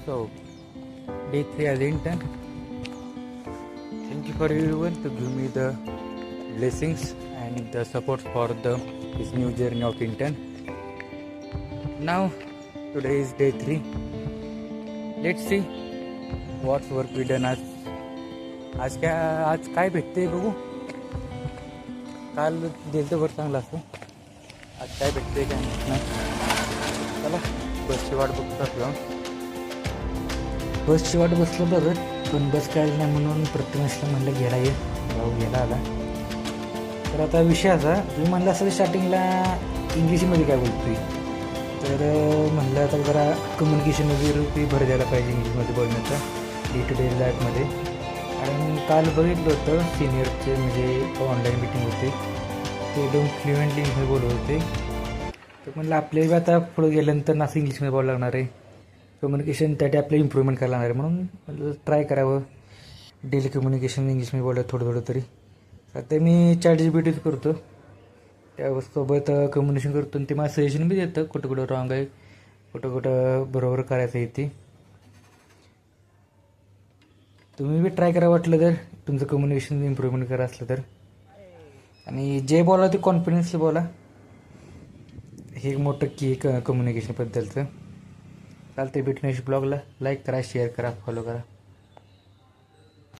So, day 3 as intern. Thank you for everyone to give me the blessings and the support for this new journey of intern. Now, today is day 3. Let's see what's work we done आज. आज काय भेटते बघू. काल दिलं तर बरं चांगलं असतं. आज काय भेटते काय नाही. चला बसची वाट बघत असलो. बसची वाट बसलो बरं, पण बस काय नाही म्हणून प्रथमेशला म्हणलं घ्यायला ये. भाऊ घ्यायला आला. तर आता विषय असा, तुम्ही म्हणलं असं स्टार्टिंगला इंग्लिशमध्ये काय बोलतोय, तर म्हणलं आता जरा कम्युनिकेशन वगैरे भर द्यायला पाहिजे इंग्लिशमध्ये बोलण्याचा डे टू डे लाईफमध्ये. कारण काल बघितलं होतं सिनियरचे म्हणजे ऑनलाईन मीटिंग होते, ते एकदम फ्लुएंटली इंग्लिशमध्ये बोलत होते. तर म्हणलं आपल्याला आता पुढे गेल्यानंतर असं इंग्लिशमध्ये बोलायला लागणार आहे. कम्युनिकेशन त्यासाठी आपल्याला इम्प्रूव्हमेंट करायला लागणार आहे, म्हणून ट्राय करावं डेली कम्युनिकेशन इंग्लिशमध्ये बोलायला थोडं तरी. आता मी ChatGPT करतो, त्यासोबत कम्युनिकेशन करतो आणि ते मला सजेशन बी देतं कुठं कुठं रॉंग आहे, कुठं बरोबर करायचं आहे ते. तुम्ही बी ट्राय करा वाटलं तर, तुमचं कम्युनिकेशन इम्प्रूव्हमेंट करा असलं तर. आणि जे बोला ते कॉन्फिडन्सली बोला, हे एक मोठं की कम्युनिकेशनबद्दलचं. चालते. भेटण्याशी ब्लॉगला लाईक करा, शेअर करा, फॉलो करा.